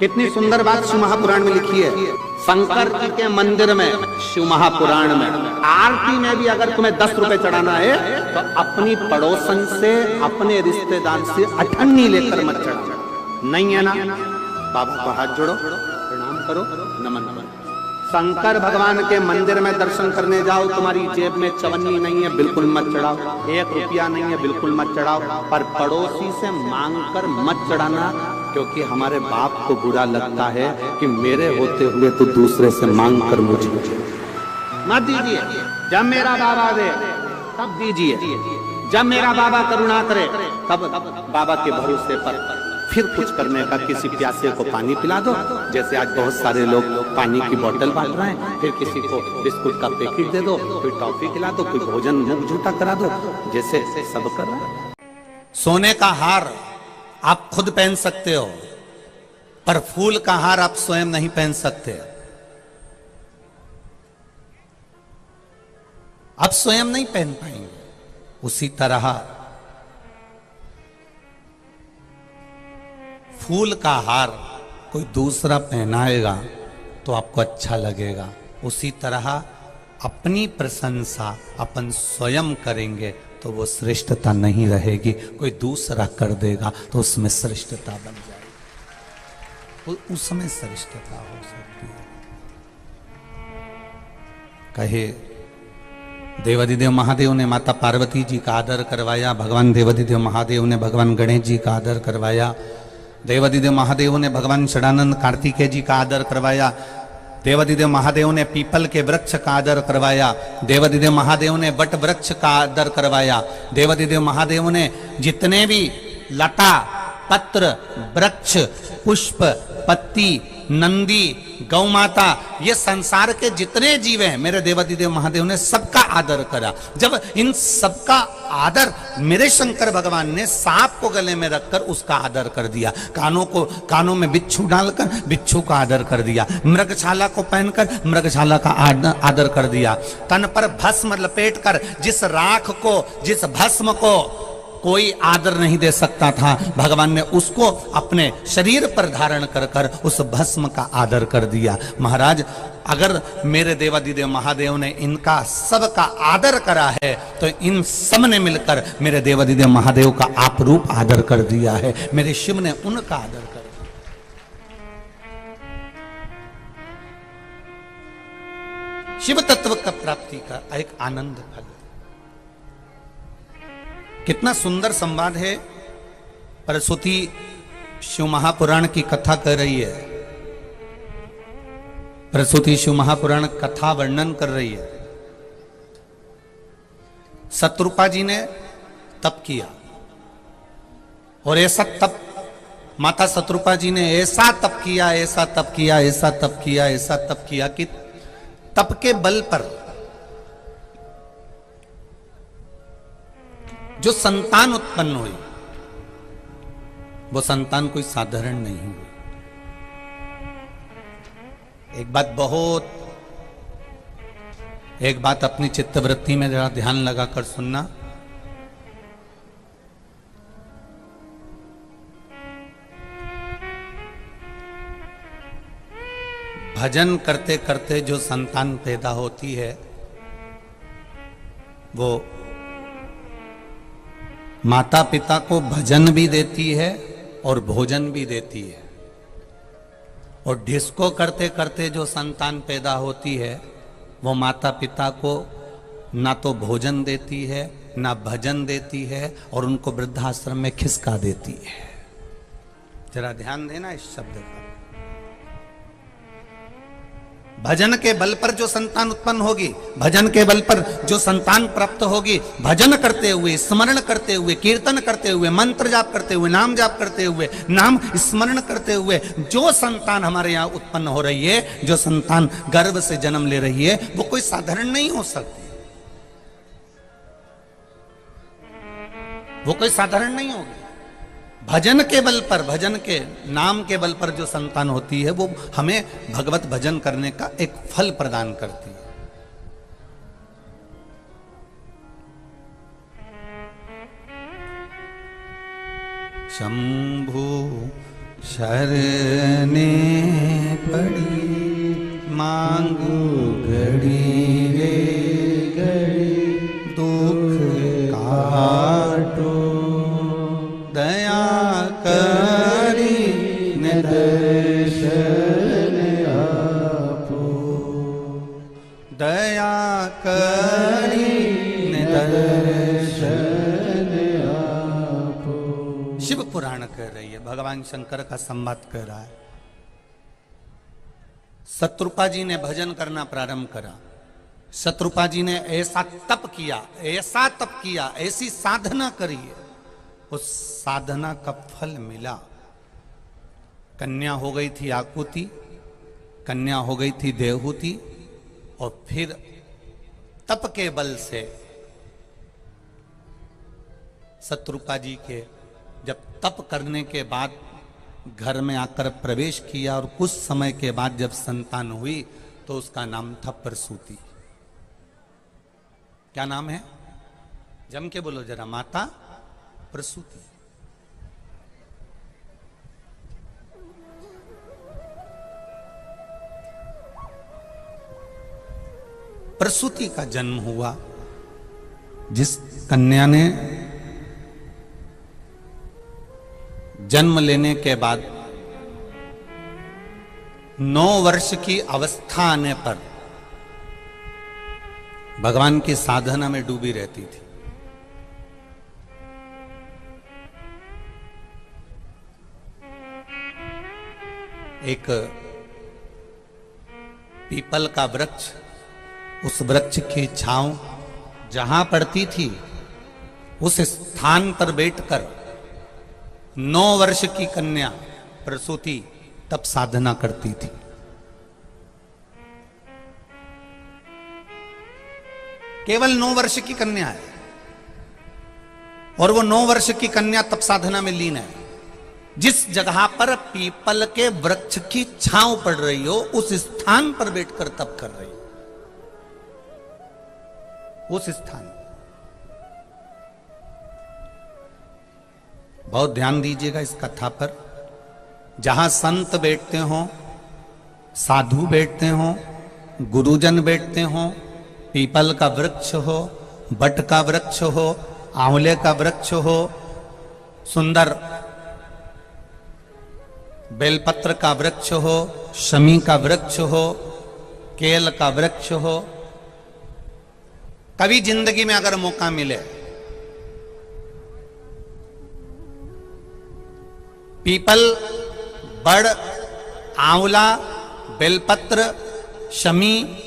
कितनी सुंदर बात शिव महापुराण में लिखी है। शंकर जी के मंदिर में, शिव महापुराण में आरती में भी अगर तुम्हें 10 रुपए चढ़ाना है तो अपनी पड़ोसन से, अपने रिश्तेदार से अठन्नी लेकर मत चढ़ाना। नहीं है ना, बाबा को हाथ जोड़ो, प्रणाम करो, नमन नमन। शंकर भगवान के मंदिर में दर्शन करने जाओ, तुम्हारी जेब में चवन्नी नहीं है, बिल्कुल मत चढ़ाओ। 1 रुपया नहीं है, बिल्कुल मत चढ़ाओ। पर पड़ोसी से मांग कर मत चढ़ाना, क्योंकि हमारे बाप को बुरा लगता है कि मेरे होते हुए तो दूसरे से मांग कर मुझे मत दीजिए। जब मेरा बाबा दे तब दीजिए, जब मेरा बाबा करुणा करे तब बाबा के भरोसे पर फिर कुछ करने का। किसी प्यासे को पानी पिला दो, जैसे आज बहुत सारे लोग पानी की बोतल बांट रहे हैं, फिर किसी को बिस्कुट का पैकेट दे दो, कोई टॉफी खिला दो, कोई भोजन मुंह झूठा करा दो, जैसे सब कर रहे हैं। सोने का हार आप खुद पहन सकते हो, पर फूल का हार आप स्वयं नहीं पहन सकते। आप स्वयं नहीं पहन पाएंगे। उसी तरह फूल का हार कोई दूसरा पहनाएगा तो आपको अच्छा लगेगा। उसी तरह अपनी प्रशंसा अपन स्वयं करेंगे तो वो श्रेष्ठता नहीं रहेगी, कोई दूसरा कर देगा तो उसमें श्रेष्ठता बन जाएगी, उसमें श्रेष्ठता हो सकती है। कहे देवाधिदेव महादेव ने माता पार्वती जी का आदर करवाया, भगवान देवाधिदेव महादेव ने भगवान गणेश जी का आदर करवाया, देवाधिदेव महादेव ने भगवान षडानंद कार्तिकेय जी का आदर करवाया, देवाधिदेव महादेव ने पीपल के वृक्ष का आदर करवाया, देवाधिदेव महादेव ने वट वृक्ष का आदर करवाया, देवाधिदेव महादेव ने जितने भी लता पत्र वृक्ष पुष्प पत्ती नंदी गौ माता ये संसार के जितने जीव हैं मेरे देवाधिदेव महादेव ने सबका आदर करा। जब इन सबका आदर मेरे शंकर भगवान ने सांप को गले में रखकर उसका आदर कर दिया, कानों में बिच्छू डालकर बिच्छू का आदर कर दिया, मृगछाला को पहनकर मृगछाला का आदर कर दिया, तन पर भस्म लपेटकर जिस राख को जिस भस्म को कोई आदर नहीं दे सकता था, भगवान ने उसको अपने शरीर पर धारण कर कर उस भस्म का आदर कर दिया। महाराज अगर मेरे देवाधिदेव महादेव ने इनका सबका आदर करा है तो इन सब ने मिलकर मेरे देवाधिदेव महादेव का आपरूप आदर कर दिया है, मेरे शिव ने उनका आदर कर दिया। शिव तत्व का प्राप्ति का एक आनंद फल। कितना सुंदर संवाद है। सरस्वती शिव महापुराण की कथा कर रही है, सरस्वती शिव महापुराण कथा वर्णन कर रही है। शत्रुपा जी ने तप किया और ऐसा तप माता शत्रुपा जी ने ऐसा तप किया, ऐसा तप किया, ऐसा तप किया, ऐसा तप किया कि तप के बल पर जो संतान उत्पन्न हुई वो संतान कोई साधारण नहीं हुई। एक बात अपनी चित्तवृत्ति में जरा ध्यान लगाकर सुनना। भजन करते करते जो संतान पैदा होती है वो माता पिता को भजन भी देती है और भोजन भी देती है, और डिस्को करते करते जो संतान पैदा होती है वो माता पिता को ना तो भोजन देती है ना भजन देती है और उनको वृद्धाश्रम में खिसका देती है। जरा ध्यान देना इस शब्द पर। भजन के बल पर जो संतान उत्पन्न होगी, भजन के बल पर जो संतान प्राप्त होगी, भजन करते हुए, स्मरण करते हुए, कीर्तन करते हुए, मंत्र जाप करते हुए, नाम जाप करते हुए, नाम स्मरण करते हुए जो संतान हमारे यहाँ उत्पन्न हो रही है, जो संतान गर्भ से जन्म ले रही है, वो कोई साधारण नहीं हो सकती, वो कोई साधारण नहीं होगी। भजन के बल पर, भजन के नाम के बल पर जो संतान होती है वो हमें भगवत भजन करने का एक फल प्रदान करती है। शंभु शरणे पड़ी मांगू घड़ी रे घड़ी दुख काटो दया करी ने दर्शन आपो दया करी ने दर्शन आपो। शिव पुराण कह रही है, भगवान शंकर का संवाद कर रहा है। शत्रुपा जी ने भजन करना प्रारंभ करा। शत्रुपा जी ने ऐसा तप किया, ऐसी साधना करी है, उस साधना का फल मिला। कन्या हो गई थी आकुति, कन्या हो गई थी देवहूति, और फिर तप के बल से शत्रुपा जी के जब तप करने के बाद घर में आकर प्रवेश किया, और कुछ समय के बाद जब संतान हुई तो उसका नाम था प्रसूति। क्या नाम है? जम के बोलो जरा, माता प्रसूति। प्रसूति का जन्म हुआ। जिस कन्या ने जन्म लेने के बाद 9 वर्ष की अवस्था आने पर भगवान की साधना में डूबी रहती थी। एक पीपल का वृक्ष, उस वृक्ष की छांव जहां पड़ती थी, उस स्थान पर बैठकर 9 वर्ष की कन्या प्रसूति तब साधना करती थी। केवल 9 वर्ष की कन्या है, और वो 9 वर्ष की कन्या तप साधना में लीन है। जिस जगह पर पीपल के वृक्ष की छांव पड़ रही हो, उस स्थान पर बैठकर तप कर रही हो। उस स्थान, बहुत ध्यान दीजिएगा इस कथा पर। जहां संत बैठते हो, साधु बैठते हो, गुरुजन बैठते हो, पीपल का वृक्ष हो, बट का वृक्ष हो, आंवले का वृक्ष हो, सुंदर बेलपत्र का वृक्ष हो, शमी का वृक्ष हो, केल का वृक्ष हो, कभी जिंदगी में अगर मौका मिले पीपल, बड़, आंवला, बेलपत्र, शमी,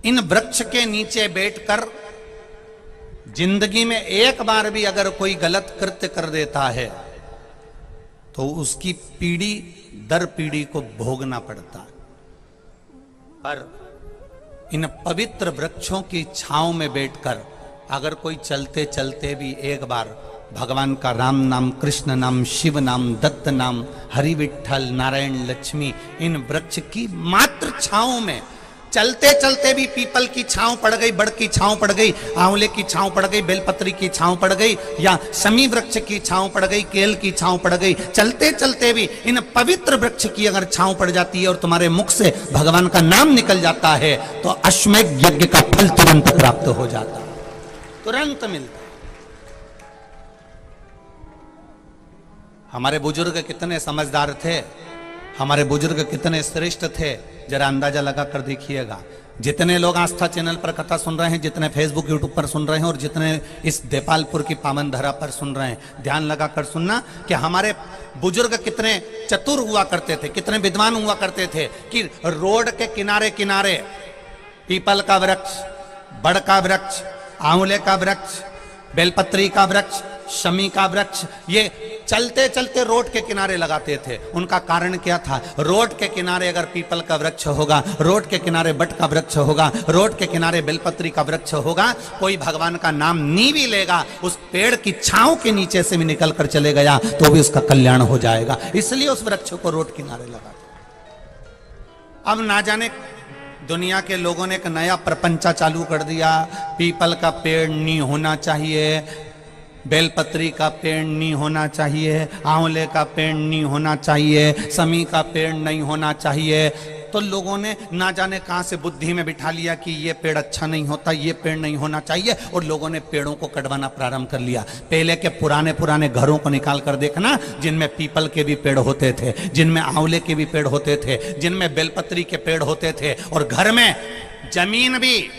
इन वृक्ष के नीचे बैठकर जिंदगी में एक बार भी अगर कोई गलत कृत्य कर देता है तो उसकी पीढ़ी दर पीढ़ी को भोगना पड़ता है। पर इन पवित्र वृक्षों की छांव में बैठकर अगर कोई चलते चलते भी एक बार भगवान का राम नाम, कृष्ण नाम, शिव नाम, दत्त नाम, हरि विठ्ठल, नारायण, लक्ष्मी, इन वृक्ष की मात्र छांव में चलते चलते भी पीपल की छांव पड़ गई, बड़ की छांव पड़ गई, आंवले की छांव पड़ गई, बेलपत्री की छांव पड़ गई, या शमी वृक्ष की छांव पड़ गई, केल की छांव पड़ गई, चलते चलते भी इन पवित्र वृक्ष की अगर छांव पड़ जाती है और तुम्हारे मुख से भगवान का नाम निकल जाता है तो अश्वमेध यज्ञ का फल तुरंत प्राप्त हो जाता है, तुरंत मिलता है। हमारे बुजुर्ग कितने समझदार थे, हमारे बुजुर्ग कितने श्रेष्ठ थे, जरा अंदाजा लगा कर देखिएगा। जितने लोग आस्था चैनल पर कथा सुन रहे हैं, जितने फेसबुक यूट्यूब पर सुन रहे हैं, और जितने इस देपालपुर की पावन धरा पर सुन रहे हैं, ध्यान लगा कर सुनना कि हमारे बुजुर्ग कितने चतुर हुआ करते थे, कितने विद्वान हुआ करते थे कि रोड के किनारे किनारे पीपल का वृक्ष, बड़ का वृक्ष, आंवले का वृक्ष, बेलपत्री का वृक्ष, शमी का वृक्ष, ये चलते चलते रोड के किनारे लगाते थे। उनका कारण क्या था? रोड के किनारे अगर पीपल का वृक्ष होगा, रोड के किनारे बट का वृक्ष होगा, रोड के किनारे बेलपत्री का वृक्ष होगा, कोई भगवान का नाम नहीं भी लेगा, उस पेड़ की छांव के नीचे से भी निकल कर चले गया तो भी उसका कल्याण हो जाएगा। इसलिए उस वृक्ष को रोड किनारे लगा। अब ना जाने दुनिया के लोगों ने एक नया प्रपंचा चालू कर दिया, पीपल का पेड़ नहीं होना चाहिए, बेलपत्री का पेड़ नहीं होना चाहिए, आंवले का पेड़ नहीं होना चाहिए, समी का पेड़ नहीं होना चाहिए। तो लोगों ने ना जाने कहां से बुद्धि में बिठा लिया कि ये पेड़ अच्छा नहीं होता, ये पेड़ नहीं होना चाहिए, और लोगों ने पेड़ों को कटवाना प्रारंभ कर लिया। पहले के पुराने पुराने घरों को निकाल कर देखना, जिनमें पीपल के भी पेड़ होते थे, जिनमें आंवले के भी पेड़ होते थे, जिनमें बेलपत्री के पेड़ होते थे, और घर में जमीन भी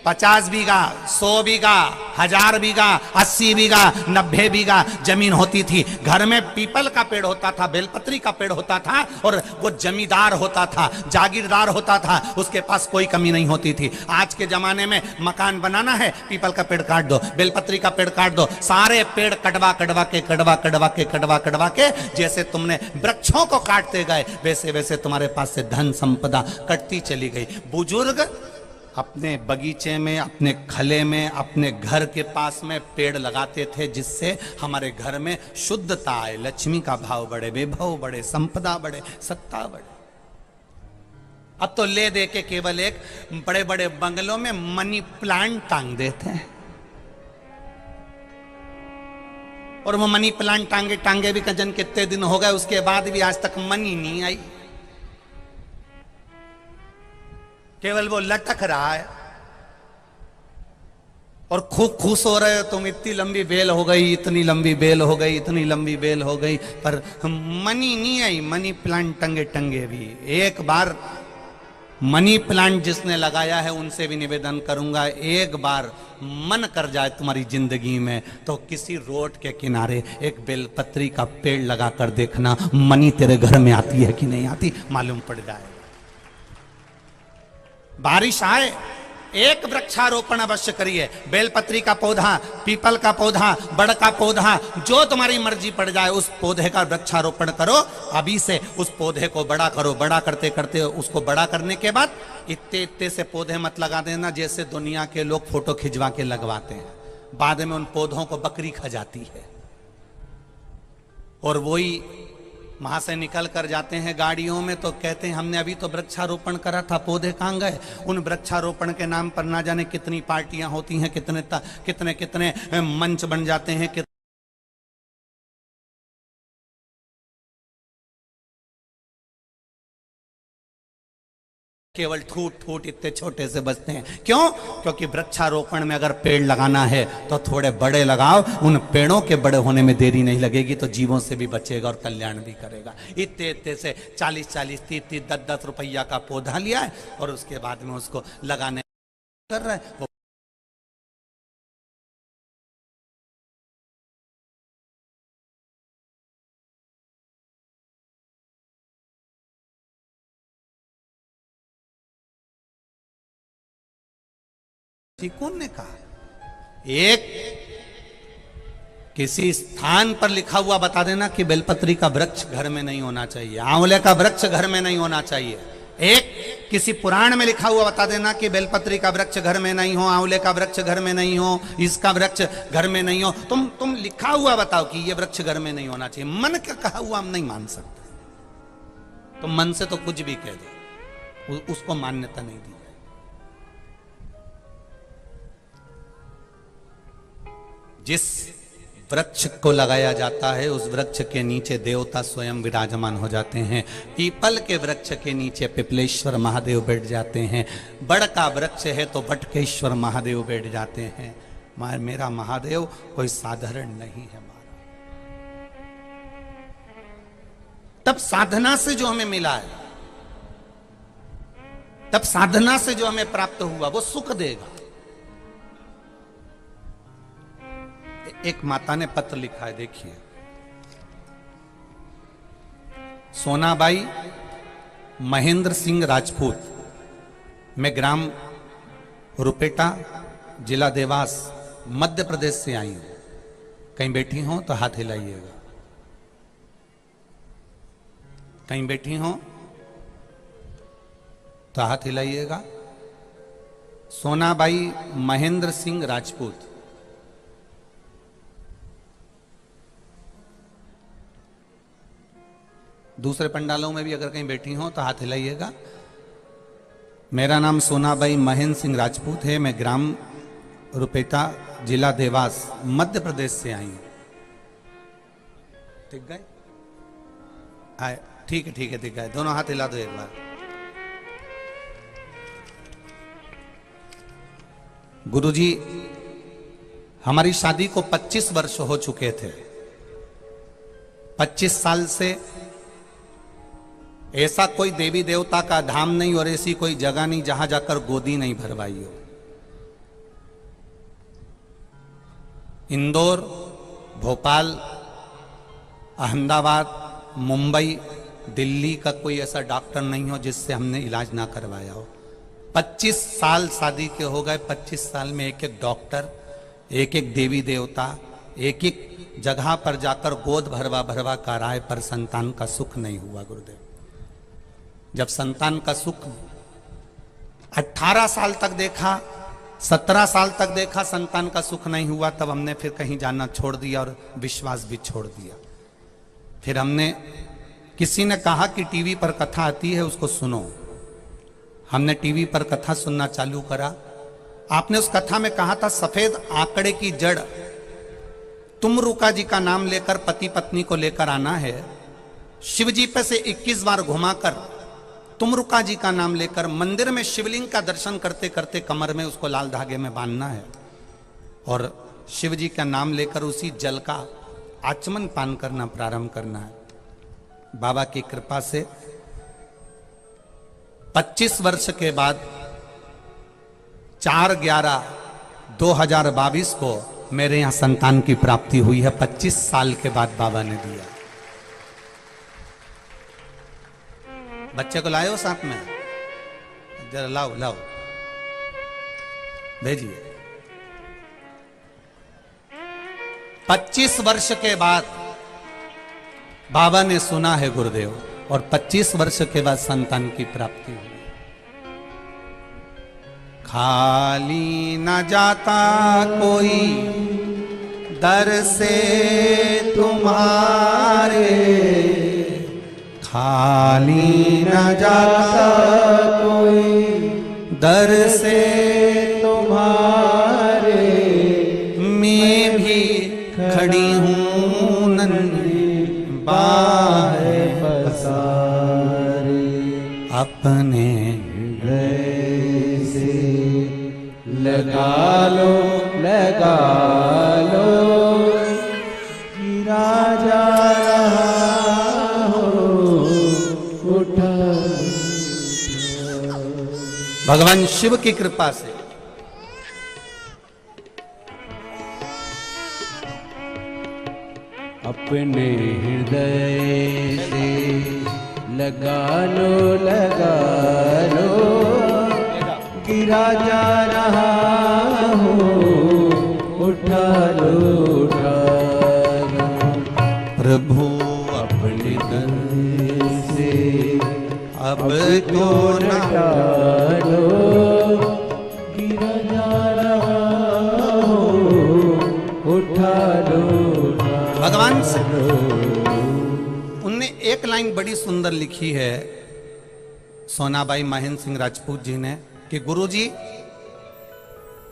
50 बीघा, 100 बीघा, 1000 बीघा, 80 बीघा, 90 बीघा जमीन होती थी। घर में पीपल का पेड़ होता था, बेलपत्री का पेड़ होता था, और वो जमींदार होता था, जागीरदार होता था, उसके पास कोई कमी नहीं होती थी। आज के जमाने में मकान बनाना है, पीपल का पेड़ काट दो, बेलपत्री का पेड़ काट दो, सारे पेड़ कटवा के जैसे तुमने वृक्षों को काटते गए, वैसे वैसे तुम्हारे पास से धन संपदा कटती चली गई। बुजुर्ग अपने बगीचे में, अपने खले में, अपने घर के पास में पेड़ लगाते थे, जिससे हमारे घर में शुद्धता आए, लक्ष्मी का भाव बढ़े, वैभव बढ़े, संपदा बढ़े, सत्ता बढ़े। अब तो ले दे के केवल एक बड़े बड़े बंगलों में मनी प्लांट टांग देते हैं, और वो मनी प्लांट टांगे टांगे भी कजन कितने दिन हो गए, उसके बाद भी आज तक मनी नहीं आई, केवल वो लटक रहा है। और खूब खुश हो रहे हो तुम, इतनी लंबी बेल हो गई, इतनी लंबी बेल हो गई, इतनी लंबी बेल हो गई, पर मनी नहीं आई। मनी प्लांट टंगे टंगे भी। एक बार मनी प्लांट जिसने लगाया है उनसे भी निवेदन करूंगा, एक बार मन कर जाए तुम्हारी जिंदगी में तो किसी रोड के किनारे एक बेलपत्री का पेड़ लगा कर देखना, मनी तेरे घर में आती है कि नहीं आती मालूम पड़ जाए। बारिश आए, एक वृक्षारोपण अवश्य करिए। बेलपत्री का पौधा, पीपल का पौधा, बड़ का पौधा, जो तुम्हारी मर्जी पड़ जाए उस पौधे का वृक्षारोपण करो। अभी से उस पौधे को बड़ा करो। बड़ा करते करते उसको बड़ा करने के बाद इतने इतने से पौधे मत लगा देना जैसे दुनिया के लोग फोटो खिंचवा के लगवाते हैं। बाद में उन पौधों को बकरी खा जाती है, और वही वहां से निकल कर जाते हैं गाड़ियों में तो कहते हैं हमने अभी तो वृक्षारोपण करा था, पौधे कहां गए। उन वृक्षारोपण के नाम पर ना जाने कितनी पार्टियां होती हैं, कितने कितने मंच बन जाते हैं, केवल ठूट ठूट इतने छोटे से बचते हैं। क्यों? क्योंकि वृक्षारोपण में अगर पेड़ लगाना है तो थोड़े बड़े लगाओ, उन पेड़ों के बड़े होने में देरी नहीं लगेगी तो जीवों से भी बचेगा और कल्याण भी करेगा। इतने इतने से 40-40, 30-30, 10-10 रुपया का पौधा लिया है और उसके बाद में उसको लगाने कर रहा है। कौन ने कहा? एक किसी स्थान पर लिखा हुआ बता देना कि बेलपत्री का वृक्ष घर में नहीं होना चाहिए, आंवले का वृक्ष घर में नहीं होना चाहिए। एक किसी पुराण में लिखा हुआ बता देना कि बेलपत्री का वृक्ष घर में नहीं हो, आंवले का वृक्ष घर में नहीं हो, इसका वृक्ष घर में नहीं हो। तुम लिखा हुआ बताओ कि ये वृक्ष घर में नहीं होना चाहिए। मन का कहा हुआ हम नहीं मान सकते। तुम मन से तो कुछ भी कह दो, उसको मान्यता नहीं दी। जिस वृक्ष को लगाया जाता है उस वृक्ष के नीचे देवता स्वयं विराजमान हो जाते हैं। पीपल के वृक्ष के नीचे पिपलेश्वर महादेव बैठ जाते हैं। बड़ का वृक्ष है तो बटकेश्वर महादेव बैठ जाते हैं। मेरा महादेव कोई साधारण नहीं है। तब साधना से जो हमें मिला है, तब साधना से जो हमें प्राप्त हुआ वो सुख देगा। एक माता ने पत्र लिखा है, देखिए। सोनाबाई महेंद्र सिंह राजपूत, मैं ग्राम रुपेटा, जिला देवास, मध्य प्रदेश से आई हूं। कहीं बैठी हो तो हाथ हिलाइएगा। कहीं बैठी हो तो हाथ हिलाइएगा। सोनाबाई महेंद्र सिंह राजपूत। दूसरे पंडालों में भी अगर कहीं बैठी हो तो हाथ हिलाइएगा। मेरा नाम सोनाबाई महेंद्र सिंह राजपूत है। मैं ग्राम रुपेटा जिला देवास मध्य प्रदेश से आई हूं। ठीक गए? आए, ठीक है ठीक है, ठीक है, दोनों हाथ हिला दो एक बार। गुरुजी, हमारी शादी को 25 वर्ष हो चुके थे। 25 साल से ऐसा कोई देवी देवता का धाम नहीं और ऐसी कोई जगह नहीं जहां जाकर गोदी नहीं भरवाई हो। इंदौर, भोपाल, अहमदाबाद, मुंबई, दिल्ली का कोई ऐसा डॉक्टर नहीं हो जिससे हमने इलाज ना करवाया हो। 25 साल शादी के हो गए। 25 साल में एक एक डॉक्टर, एक एक देवी देवता, एक एक जगह पर जाकर गोद भरवा भरवा कर आए, पर संतान का सुख नहीं हुआ। गुरुदेव, जब संतान का सुख 18 साल तक देखा, 17 साल तक देखा, संतान का सुख नहीं हुआ, तब हमने फिर कहीं जाना छोड़ दिया और विश्वास भी छोड़ दिया। फिर हमने, किसी ने कहा कि टीवी पर कथा आती है उसको सुनो। हमने टीवी पर कथा सुनना चालू करा। आपने उस कथा में कहा था सफेद आंकड़े की जड़ तुमरुका जी का नाम लेकर पति पत्नी को लेकर आना है। शिव जी पे से 21 बार घुमाकर तुमरुका जी का नाम लेकर मंदिर में शिवलिंग का दर्शन करते करते कमर में उसको लाल धागे में बांधना है और शिव जी का नाम लेकर उसी जल का आचमन पान करना प्रारंभ करना है। बाबा की कृपा से 25 वर्ष के बाद 4/11/2022 को मेरे यहां संतान की प्राप्ति हुई है। 25 साल के बाद बाबा ने दिया। बच्चे को लाए हो साथ में? जरा लाओ लाओ, भेजिए। 25 वर्ष के बाद बाबा ने सुना है गुरुदेव, और 25 वर्ष के बाद संतान की प्राप्ति हुई। खाली न जाता कोई दर से तुम्हारे, खाली न जाता कोई दर से तुम्हारे, मैं भी खड़ी हूँ नन्ही बाहें पसारे, अपने गले से लगा लो गिरा जा रहा हो, उठा। भगवान शिव की कृपा से अपने हृदय से लगा लो गिरा जा रहा हो, उठा लो प्रभु अपने तन से अब तो डालो, गिरा जा रहा हो, उठा लो। भगवान से उनने एक लाइन बड़ी सुंदर लिखी है, सोनाबाई महेंद्र सिंह राजपूत जी ने, कि गुरुजी,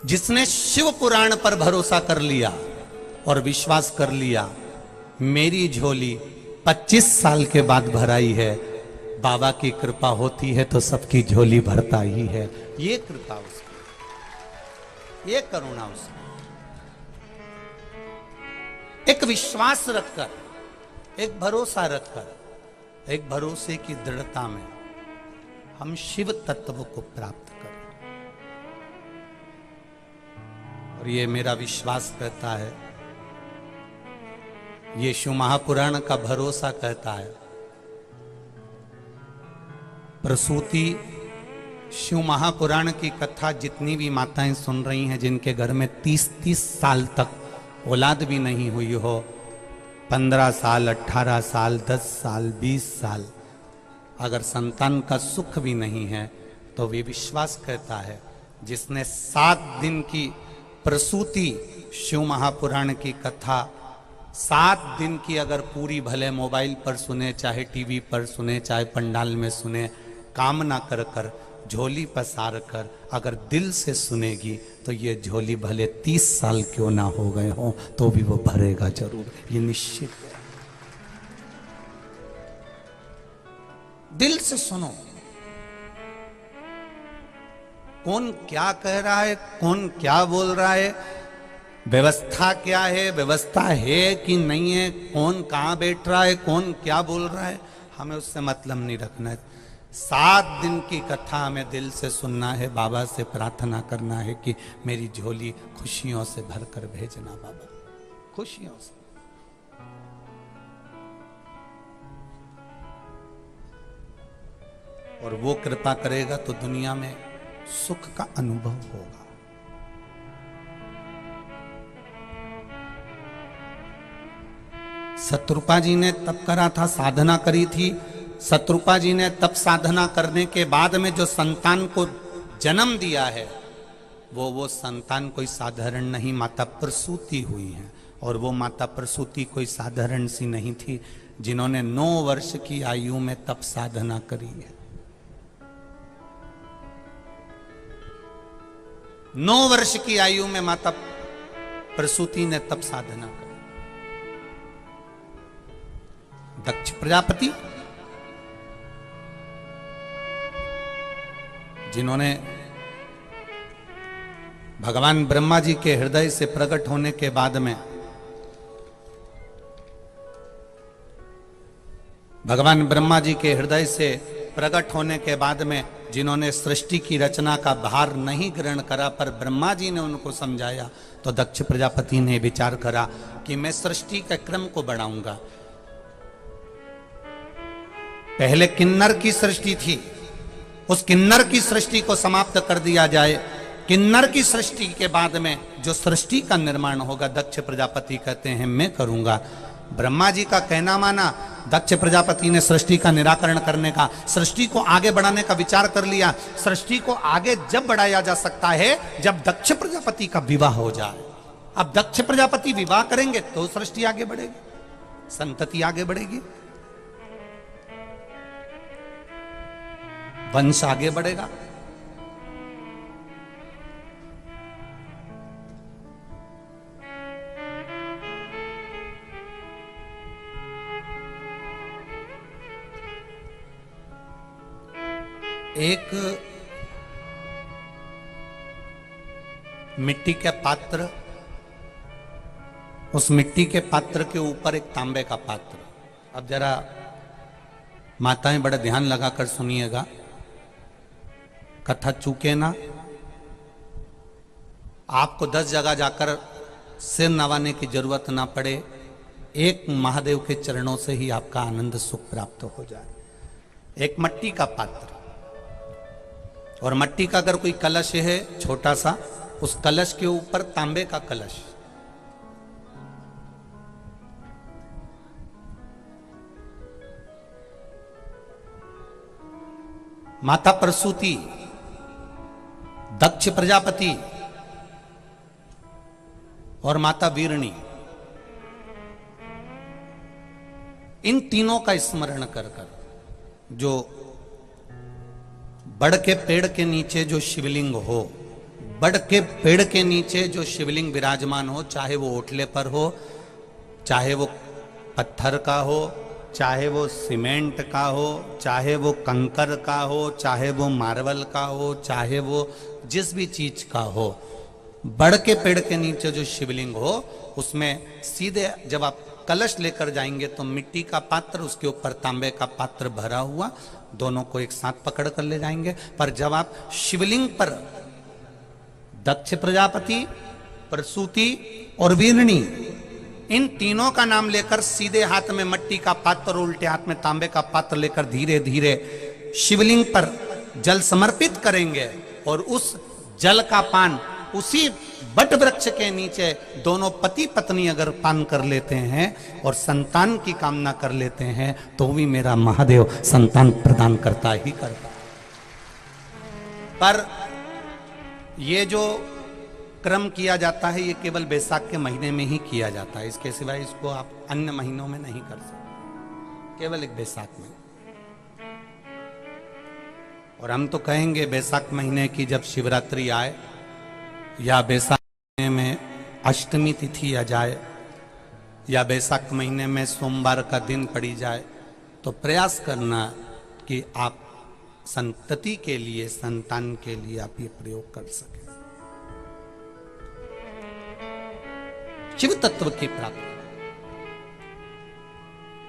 जिसने शिव पुराण पर भरोसा कर लिया और विश्वास कर लिया, मेरी झोली 25 साल के बाद भराई है। बाबा की कृपा होती है तो सबकी झोली भरता ही है। ये कृपा उसकी, ये करुणा उसकी। एक विश्वास रखकर, एक भरोसा रखकर, एक भरोसे की दृढ़ता में हम शिव तत्व को प्राप्त करें। और ये मेरा विश्वास कहता है, ये शिव महापुराण का भरोसा कहता है। प्रसूति शिव महापुराण की कथा जितनी भी माताएं सुन रही हैं, जिनके घर में 30-30 साल तक औलाद भी नहीं हुई हो, 15 साल, 18 साल, 10 साल, 20 साल, अगर संतान का सुख भी नहीं है, तो वे विश्वास कहता है, जिसने 7 दिन की प्रसूति शिव महापुराण की कथा 7 दिन की अगर पूरी, भले मोबाइल पर सुने, चाहे टीवी पर सुने, चाहे पंडाल में सुने, कामना कर कर झोली पसार कर अगर दिल से सुनेगी तो ये झोली भले 30 साल क्यों ना हो गए हों तो भी वो भरेगा जरूर, ये निश्चित है। दिल से सुनो, कौन क्या कह रहा है, कौन क्या बोल रहा है, व्यवस्था क्या है, व्यवस्था है कि नहीं है, कौन कहां बैठ रहा है, कौन क्या बोल रहा है, हमें उससे मतलब नहीं रखना है। 7 दिन की कथा हमें दिल से सुनना है, बाबा से प्रार्थना करना है कि मेरी झोली खुशियों से भरकर भेजना बाबा, खुशियों से। और वो कृपा करेगा तो दुनिया में सुख का अनुभव होगा। शत्रुपा जी ने तप करा था, साधना करी थी। शत्रुपा जी ने तप साधना करने के बाद में जो संतान को जन्म दिया है वो संतान कोई साधारण नहीं, माता प्रसूति हुई है। और वो माता प्रसूति कोई साधारण सी नहीं थी, जिन्होंने 9 वर्ष की आयु में तप साधना करी है। 9 वर्ष की आयु में माता प्रसूति ने तप साधना करी। दक्ष प्रजापति जिन्होंने भगवान ब्रह्मा जी के हृदय से प्रकट होने के बाद में भगवान ब्रह्मा जी के हृदय से प्रकट होने के बाद में जिन्होंने सृष्टि की रचना का भार नहीं ग्रहण करा, पर ब्रह्मा जी ने उनको समझाया, तो दक्ष प्रजापति ने विचार करा कि मैं सृष्टि के क्रम को बढ़ाऊंगा। पहले किन्नर की सृष्टि थी, उस किन्नर की सृष्टि को समाप्त कर दिया जाए। किन्नर की सृष्टि के बाद में जो सृष्टि का निर्माण होगा, दक्ष प्रजापति कहते हैं मैं करूंगा। ब्रह्मा जी का कहना माना, दक्ष प्रजापति ने सृष्टि का निराकरण करने का, सृष्टि को आगे बढ़ाने का विचार कर लिया। सृष्टि को आगे जब बढ़ाया जा सकता है जब दक्ष प्रजापति का विवाह हो जाए। अब दक्ष प्रजापति विवाह करेंगे तो सृष्टि आगे बढ़ेगी, संतति आगे बढ़ेगी, वंश आगे बढ़ेगा। एक मिट्टी के पात्र, उस मिट्टी के पात्र के ऊपर एक तांबे का पात्र। अब जरा माताएं बड़ा ध्यान लगाकर सुनिएगा, कथा चूके ना। आपको 10 जगह जाकर सिर नवाने की जरूरत ना पड़े, एक महादेव के चरणों से ही आपका आनंद सुख प्राप्त हो जाए। एक मट्टी का पात्र, और मट्टी का अगर कोई कलश है छोटा सा, उस कलश के ऊपर तांबे का कलश। माता प्रसूति, दक्ष प्रजापति और माता वीरणी, इन तीनों का स्मरण कर कर जो बड़ के पेड़ के नीचे जो शिवलिंग हो, बड़ के पेड़ के नीचे जो शिवलिंग विराजमान हो, चाहे वो ओटले पर हो, चाहे वो पत्थर का हो, चाहे वो सीमेंट का हो, चाहे वो कंकर का हो, चाहे वो मार्बल का हो, चाहे वो जिस भी चीज का हो, बड़ के पेड़ के नीचे जो शिवलिंग हो, उसमें सीधे जब आप कलश लेकर जाएंगे तो मिट्टी का पात्र, उसके ऊपर तांबे का पात्र भरा हुआ, दोनों को एक साथ पकड़ कर ले जाएंगे। पर जब आप शिवलिंग पर दक्ष प्रजापति, प्रसूति और वीरणी, इन तीनों का नाम लेकर सीधे हाथ में मट्टी का पात्र और उल्टे हाथ में तांबे का पात्र लेकर धीरे धीरे शिवलिंग पर जल समर्पित करेंगे, और उस जल का पान उसी बट वृक्ष के नीचे दोनों पति पत्नी अगर पान कर लेते हैं और संतान की कामना कर लेते हैं, तो भी मेरा महादेव संतान प्रदान करता ही करता। पर ये जो क्रम किया जाता है, ये केवल बैसाख के महीने में ही किया जाता है, इसके सिवाय इसको आप अन्य महीनों में नहीं कर सकते, केवल एक बैसाख में। और हम तो कहेंगे बैसाख महीने की जब शिवरात्रि आए या बैसाख महीने में अष्टमी तिथि आ जाए या बैसाख महीने में सोमवार का दिन पड़ी जाए तो प्रयास करना कि आप संतति के लिए, संतान के लिए आप ये प्रयोग कर सके। शिव तत्व की प्राप्ति।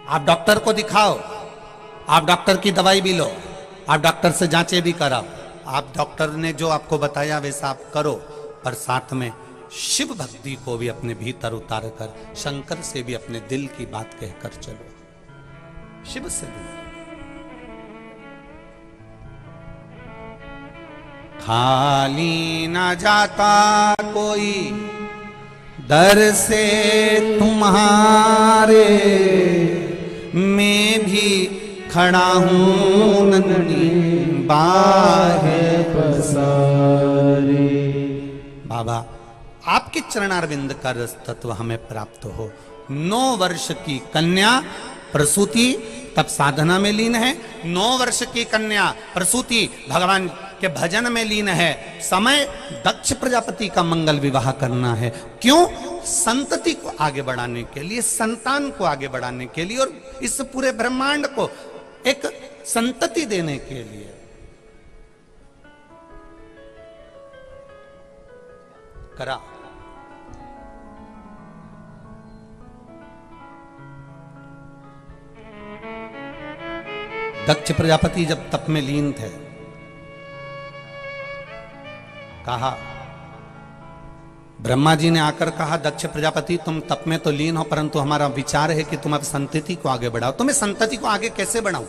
आप डॉक्टर को दिखाओ, आप डॉक्टर की दवाई भी लो, आप डॉक्टर से जांचें भी कराओ, आप डॉक्टर ने जो आपको बताया वैसा आप करो, पर साथ में शिव भक्ति को भी अपने भीतर उतार कर शंकर से भी अपने दिल की बात कहकर चलो। शिव से भी खाली ना जाता कोई दर से तुम्हारे, मैं भी खड़ा हूं नंदी बाहे पसारे। बाबा आपके चरणारविंद का रस तत्व हमें प्राप्त हो। 9 वर्ष की कन्या प्रसूति तब साधना में लीन है, 9 वर्ष की कन्या प्रसूति भगवान के भजन में लीन है। समय दक्ष प्रजापति का मंगल विवाह करना है। क्यों? संतति को आगे बढ़ाने के लिए, संतान को आगे बढ़ाने के लिए और इस पूरे ब्रह्मांड को एक संतति देने के लिए। करा दक्ष प्रजापति जब तप में लीन थे, कहा, ब्रह्मा जी ने आकर कहा, दक्ष प्रजापति तुम तप में तो लीन हो, परंतु हमारा विचार है कि तुम अब संतति को आगे बढ़ाओ। तुम्हें संतति को आगे कैसे बढ़ाऊं?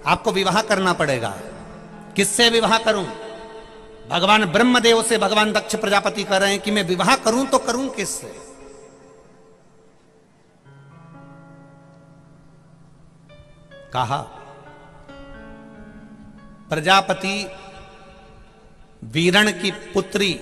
आपको विवाह करना पड़ेगा। किससे विवाह करूं? भगवान ब्रह्मदेव से भगवान दक्ष प्रजापति कह रहे हैं कि मैं विवाह करूं तो करूं किससे? कहा, प्रजापति वीरण की पुत्री